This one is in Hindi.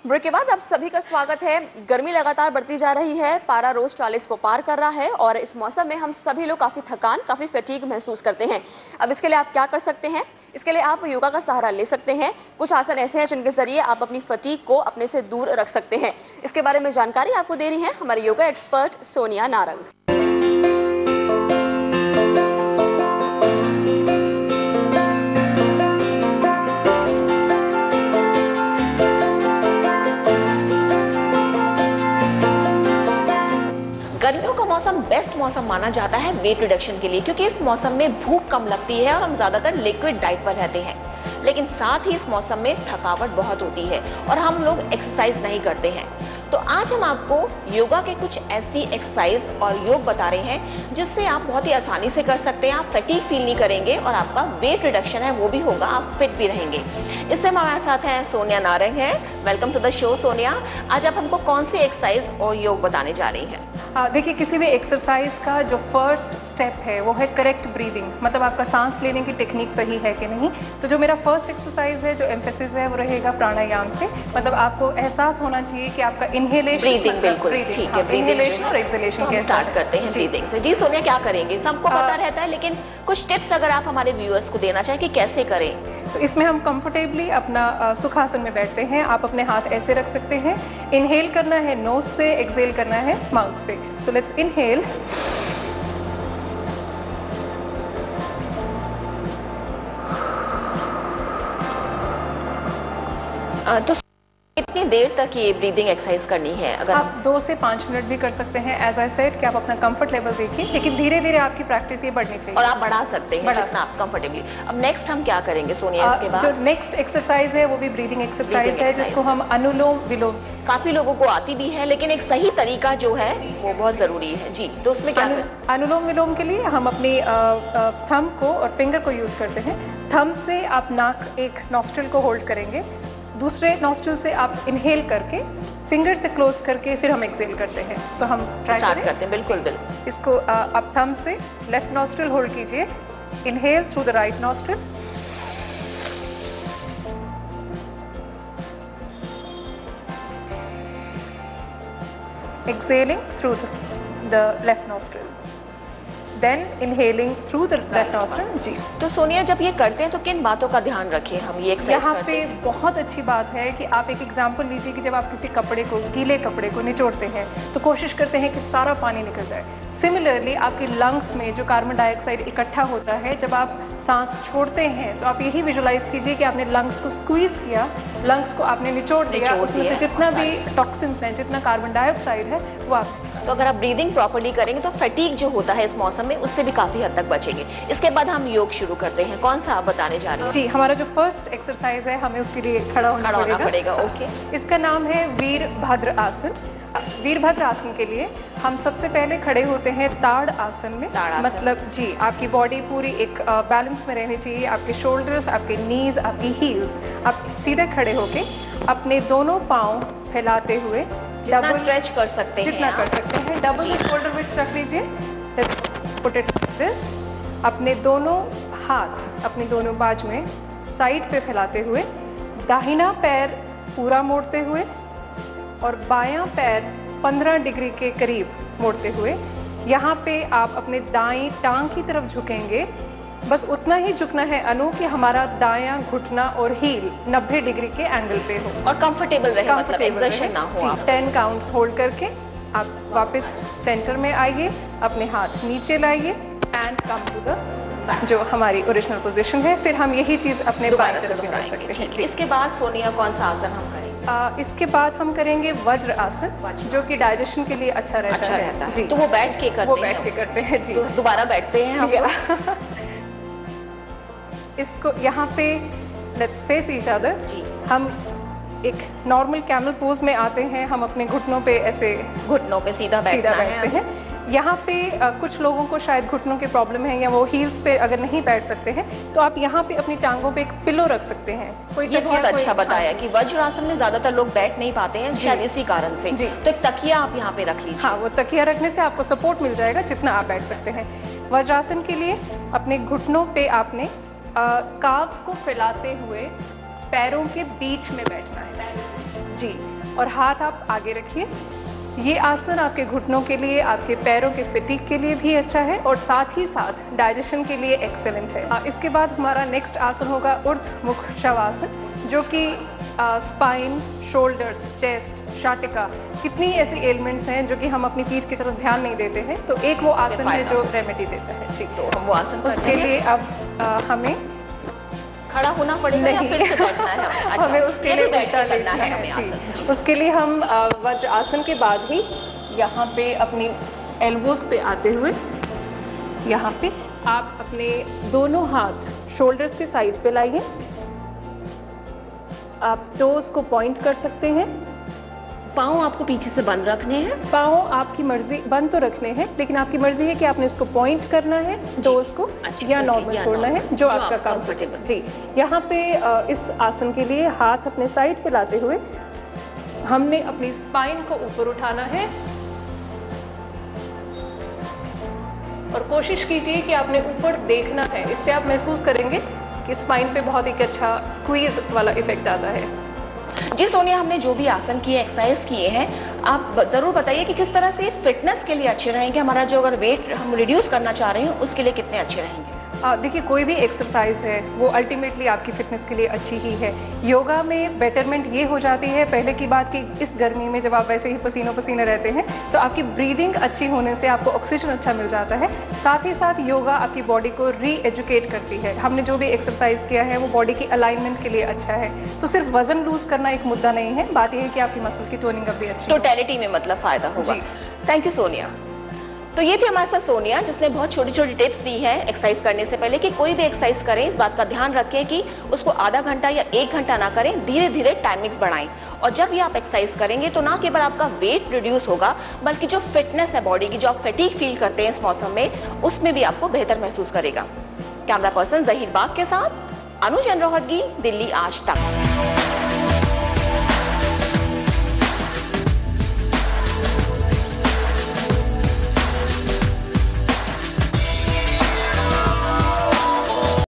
ब्रेक के बाद आप सभी का स्वागत है। गर्मी लगातार बढ़ती जा रही है, पारा रोज 40 को पार कर रहा है और इस मौसम में हम सभी लोग काफ़ी थकान, काफ़ी फटीग महसूस करते हैं। अब इसके लिए आप क्या कर सकते हैं? इसके लिए आप योगा का सहारा ले सकते हैं। कुछ आसन ऐसे हैं जिनके जरिए आप अपनी फटीग को अपने से दूर रख सकते हैं। इसके बारे में जानकारी आपको दे रही है हमारे योगा एक्सपर्ट सोनिया नारंग। गर्मियों का मौसम बेस्ट मौसम माना जाता है वेट रिडक्शन के लिए, क्योंकि इस मौसम में भूख कम लगती है और हम ज्यादातर लिक्विड डाइट पर रहते हैं। लेकिन साथ ही इस मौसम में थकावट बहुत होती है और हम लोग एक्सरसाइज नहीं करते हैं। तो आज हम आपको योगा के कुछ ऐसी एक्सरसाइज और योग बता रहे हैं जिससे आप बहुत ही आसानी से कर सकते हैं। आप फटीग फील नहीं करेंगे और आपका वेट रिडक्शन है वो भी होगा, आप फिट भी रहेंगे। इससे हमारे साथ हैं सोनिया नारंग हैं। Welcome to the show Sonia. आज आप हमको कौन सी एक्सरसाइज और योग बताने जा रही हैं? देखिए, किसी भी एक्सरसाइज का जो फर्स्ट स्टेप है वो है करेक्ट ब्रीदिंग, मतलब आपका सांस लेने की टेक्निक सही है कि नहीं। तो जो मेरा फर्स्ट एक्सरसाइज है, जो एम्फेसिस है, वो रहेगा प्राणायाम पे। मतलब आपको एहसास होना चाहिए कि आपका इनहेलेशन, ब्रीदिंग, बिल्कुल ठीक है, इनहेलेशन और एक्सहेलेशन तो हम स्टार्ट करते हैं ब्रीदिंग से। जी सोनिया, क्या करेंगे? सबको पता रहता है, लेकिन कुछ टिप्स अगर आप हमारे व्यूअर्स को देना चाहें कि कैसे करें। तो इसमें हम कंफर्टेबली अपना सुखासन में बैठते हैं। आप अपने हाथ ऐसे रख सकते हैं। इनहेल करना है नोज से, एक्सहेल करना है माउथ से। सो लेट्स इनहेल, तो कितनी देर तक ये ब्रीदिंग एक्सरसाइज करनी है? अगर आप 2 से 5 मिनट भी कर सकते हैं। एज आई सेड कि आप अपना कंफर्ट लेवल देखिए, लेकिन धीरे धीरे आपकी प्रैक्टिस ये बढ़नी चाहिए और आप बढ़ा सकते हैं जितना आप कंफर्टेबली। अब नेक्स्ट हम क्या करेंगे सोनिया इसके बाद? जो नेक्स्ट एक्सरसाइज है वो भी ब्रीदिंग एक्सरसाइज है, जिसको हम अनुलोम विलोम। काफी लोगों को आती भी है, लेकिन एक सही तरीका जो है वो बहुत जरूरी है। जी, तो उसमें क्या करें? अनुलोम विलोम के लिए हम अपनी थंब को और फिंगर को यूज करते हैं। थंब से आप नाक एक नॉस्ट्रिल को होल्ड करेंगे, दूसरे नॉस्ट्रिल से आप इनहेल करके फिंगर से क्लोज करके फिर हम एक्सहेल करते हैं। तो हम स्टार्ट करते हैं। बिल्कुल बिल्कुल। इसको आप थंब से लेफ्ट नॉस्ट्रिल होल्ड कीजिए, inhale through the right nostril, exhaling through the left nostril, then inhaling through the left nostril। जी, तो सोनिया जब ये करते हैं तो किन बातों का ध्यान रखें हम ये एक्सरसाइज यहाँ करते पे हैं? बहुत अच्छी बात है कि आप एक एग्जांपल लीजिए कि जब आप किसी कपड़े को, गीले कपड़े को निचोड़ते हैं तो कोशिश करते हैं कि सारा पानी निकल जाए। सिमिलरली आपके लंग्स में जो कार्बन डाइऑक्साइड इकट्ठा होता है, जब आप सांस छोड़ते हैं तो आप यही विजुलाइज कीजिए कि आपने लंग्स को स्क्वीज किया, लंग्स को आपने निचोड़ दिया, उसमें से जितना भी टॉक्सिन्स हैं, जितना कार्बन डाइऑक्साइड है वो आप। तो अगर आप ब्रीदिंग प्रॉपर्ली करेंगे तो फटीग जो होता है इस मौसम में उससे भी काफी हद तक बचेंगे। इसके बाद हम योग शुरू करते हैं। कौन सा आप बताने जा रहे हैं? जी, हमारा जो फर्स्ट एक्सरसाइज है हमें उसके लिए खड़ा होना पड़ेगा। ओके। इसका नाम है वीरभद्र आसन। वीरभद्र आसन के लिए हम सबसे पहले खड़े होते हैं ताड़ आसन में। मतलब जी, आपकी बॉडी पूरी एक बैलेंस में रहनी चाहिए। आपके शोल्डर्स, आपके नीज, आपकी हील्स, आप सीधे खड़े होके अपने दोनों पाँव फैलाते हुए डबल स्ट्रेच कर सकते हैं, जितना कर सकते हैं। डबल शोल्डर विड्थ रख लीजिए। Let's put it this. अपने दोनों हाथ अपनी दोनों बाजू में साइड पे फैलाते हुए, दाहिना पैर पूरा मोड़ते हुए और बायां पैर 15 डिग्री के करीब मोड़ते हुए, यहाँ पे आप अपने दाईं टांग की तरफ झुकेंगे। बस उतना ही झुकना है अनु कि हमारा दायां घुटना और हील 90 डिग्री के एंगल पे हो और कंफर्टेबल रहे, मतलब एक्सर्शन ना हो। 10 काउंट्स होल्ड करके आप वापस सेंटर में आइए, अपने हाथ नीचे लाइए एंड कम टू द जो हमारी ओरिजिनल पोजीशन है। फिर हम यही चीज अपने बाएं तरफ भी कर सकते हैं। इसके बाद सोनिया कौन सा आसन हम करेंगे? इसके बाद हम करेंगे वज्र आसन, जो कि डाइजेशन के लिए अच्छा रहता है। जी, तो वो बैठ के करते हैं? वो बैठ के करते हैं जी। तो दोबारा बैठते हैं हम। इसको यहाँ पे लेट्स फेस ईच अदर। जी, हम एक नॉर्मल कैमल पोज में आते हैं। हम अपने घुटनों पे ऐसे घुटनों पे सीधा बैठते हैं। यहाँ पे कुछ लोगों को शायद घुटनों की प्रॉब्लम है या वो हील्स पे अगर नहीं बैठ सकते हैं तो आप यहाँ पे अपनी टांगों पे एक पिलो रख सकते हैं। ये बहुत अच्छा बताया कि वज्र आसन में ज्यादातर लोग बैठ नहीं पाते हैं शायद इसी कारण से। तो एक तकिया आप यहाँ पे रख लीजिए। हाँ, वो तकिया रखने से आपको सपोर्ट मिल जाएगा जितना आप बैठ सकते हैं। वज्रासन के लिए अपने घुटनों पे आपने काव्स को फैलाते हुए पैरों के बीच में बैठना है। जी, और हाथ आप आगे रखिए। ये आसन आपके घुटनों के लिए, आपके पैरों के फिटिक के लिए भी अच्छा है और साथ ही साथ डाइजेशन के लिए एक्सेलेंट है। इसके बाद हमारा नेक्स्ट आसन होगा ऊर्ध्वमुख शवासन, जो कि स्पाइन, शोल्डर्स, चेस्ट, शाटिका, कितनी ऐसी एलिमेंट्स हैं जो कि हम अपनी पीठ की तरफ ध्यान नहीं देते हैं, तो एक वो आसन है जो रेमेडी देता है। जी, तो हम वो आसन उसके लिए अब हमें खड़ा होना पड़ेगा या फिर से बैठना है? अच्छा, हमें उसके लिए बैठ के उल्टा करना है हमें जी। आसन। उसके लिए हम वज्र आसन के बाद ही यहाँ पे अपनी एल्बोज पे आते हुए यहाँ पे आप अपने दोनों हाथ शोल्डर्स के साइड पे लाइए। आप टोज को पॉइंट कर सकते हैं। पाँव आपको पीछे से बंद रखने हैं। पाँव आपकी मर्जी, बंद तो रखने हैं लेकिन आपकी मर्जी है कि आपने इसको पॉइंट करना है टोज को या नॉर्मल छोड़ना है, जो आपका कंफर्टेबल। जी, यहाँ पे इस आसन के लिए हाथ अपने साइड पे लाते हुए हमने अपनी स्पाइन को ऊपर उठाना है और कोशिश कीजिए कि आपने ऊपर देखना है। इससे आप महसूस करेंगे कि स्पाइन पे बहुत एक अच्छा स्क्वीज वाला इफेक्ट आता है। जी सोनिया, हमने जो भी आसन किए, एक्सरसाइज किए हैं, आप ज़रूर बताइए कि किस तरह से फिटनेस के लिए अच्छे रहेंगे। हमारा जो अगर वेट हम रिड्यूस करना चाह रहे हैं उसके लिए कितने अच्छे रहेंगे? देखिए, कोई भी एक्सरसाइज है वो अल्टीमेटली आपकी फिटनेस के लिए अच्छी ही है। योगा में बेटरमेंट ये हो जाती है, पहले की बात कि इस गर्मी में जब आप वैसे ही पसीनों पसीने रहते हैं तो आपकी ब्रीदिंग अच्छी होने से आपको ऑक्सीजन अच्छा मिल जाता है। साथ ही साथ योगा आपकी बॉडी को री एजुकेट करती है। हमने जो भी एक्सरसाइज किया है वो बॉडी की अलाइनमेंट के लिए अच्छा है। तो सिर्फ वजन लूज करना एक मुद्दा नहीं है, बात यह है कि आपकी मसल की टोनिंग अब भी अच्छी टोटलिटी में मतलब फायदा होगा। Thank you Sonia. तो ये थी हमारे साथ सोनिया, जिसने बहुत छोटी छोटी टिप्स दी है एक्सरसाइज करने से पहले कि कोई भी एक्सरसाइज करें इस बात का ध्यान रखें कि उसको आधा घंटा या 1 घंटा ना करें, धीरे धीरे टाइमिंग्स बढ़ाएं। और जब ये आप एक्सरसाइज करेंगे तो ना केवल आपका वेट रिड्यूस होगा, बल्कि जो फिटनेस है बॉडी की, जो आप फटीग फील करते हैं इस मौसम में, उसमें भी आपको बेहतर महसूस करेगा। कैमरा पर्सन जहीर बाग के साथ अनुज रोहतगी, दिल्ली आज तक।